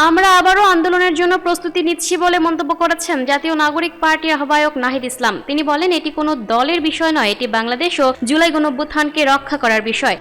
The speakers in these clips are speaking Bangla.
আমরা আবারও আন্দোলনের জন্য প্রস্তুতি নিচ্ছি বলে মন্তব্য করেছেন জাতীয় নাগরিক পার্টির আহ্বায়ক নাহিদ ইসলাম। তিনি বলেন, এটি কোনো দলের বিষয় নয়, এটি বাংলাদেশ ও জুলাই গণঅভ্যুত্থানকে রক্ষা করার বিষয়।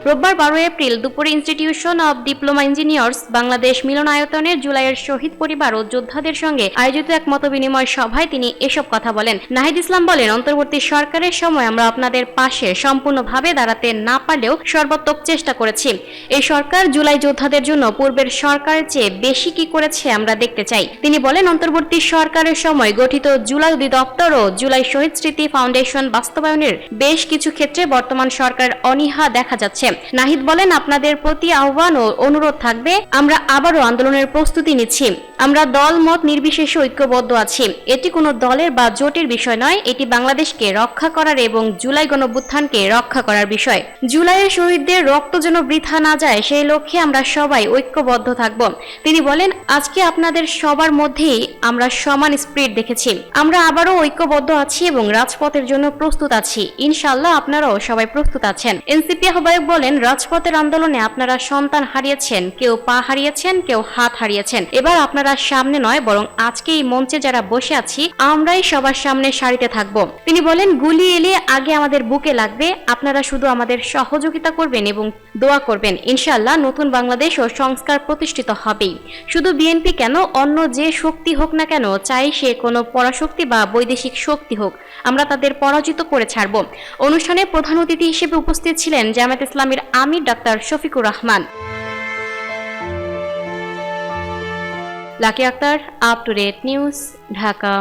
রোববার 12 এপ্রিল দুপুরে institution of diploma engineers Bangladesh মিলনায়তনে জুলাইয়ের শহীদ পরিবার ও যোদ্ধাদের সঙ্গে আয়োজিত এক মতবিনিময় সভায় তিনি এসব কথা বলেন। নাহিদ ইসলাম বলেন, অন্তর্বর্তী সরকারের সময় আমরা আপনাদের পাশে সম্পূর্ণভাবে দাঁড়াতে না পারলেও সর্বাত্মক চেষ্টা করেছি। এই সরকার জুলাই যোদ্ধাদের জন্য পূর্বের সরকারের চেয়ে বেশি কি করেছে আমরা দেখতে চাই। তিনি বলেন, অন্তর্বর্তী সরকারের সময় গঠিত জুলাই অধিদপ্তর ও জুলাই শহীদ স্মৃতি ফাউন্ডেশন বাস্তবায়নের বেশ কিছু ক্ষেত্রে বর্তমান সরকারের অনীহা দেখা যাচ্ছে। নাহিদ বলেন, আপনাদের প্রতি আহ্বান ও অনুরোধ থাকবে, আমরা আবারও আন্দোলনের প্রস্তুতি নিচ্ছি। আমরা দল মত নির্বিশেষে ঐক্যবদ্ধ আছি। এটি কোনো দলের বা জোটের বিষয় নয়, এটি বাংলাদেশকে রক্ষা করার এবং জুলাই গণঅভ্যুত্থানকে রক্ষা করার বিষয়। জুলাইয়ের শহীদদের রক্ত যেন বৃথা না যায়, সেই লক্ষ্যে আমরা সবাই ঐক্যবদ্ধ থাকব। তিনি বলেন, আজকে আপনাদের সবার মধ্যেই আমরা সমান স্পিরিট দেখেছি। আমরা আবারও ঐক্যবদ্ধ আছি এবং রাজপথের জন্য প্রস্তুত আছি। ইনশাআল্লাহ আপনারাও সবাই প্রস্তুত আছেন। এনসিপি আহ্বায়ক বলেন, রাজপথের আন্দোলনে আপনারা সন্তান হারিয়েছেন, কেউ পা হারিয়েছেন, কেউ হাত হারিয়েছেন। এবার আপনারা সামনে নয়, বরং আজকে এই মঞ্চে যারা বসে আছি আমরাই সবার সামনে সারিতে থাকব। তিনি বলেন, গুলি এলে আগে আমাদের বুকে লাগবে, আপনারা শুধু আমাদের সহযোগিতা করবেন এবং দোয়া করবেন। ইনশাআল্লাহ নতুন বাংলাদেশ ও সংস্কার প্রতিষ্ঠিত হবেই। শুধু বিএনপি কেন, অন্য যে শক্তি হোক না কেন, চাই সে কোনো পরাশক্তি বা বৈদেশিক শক্তি হোক, আমরা তাদের পরাজিত করে ছাড়ব। অনুষ্ঠানে প্রধান অতিথি হিসেবে উপস্থিত ছিলেন জামায়াত ইসলামীর আমির doctor Shafiqur Rahman. Lucky Akter, up to date news, Dhaka.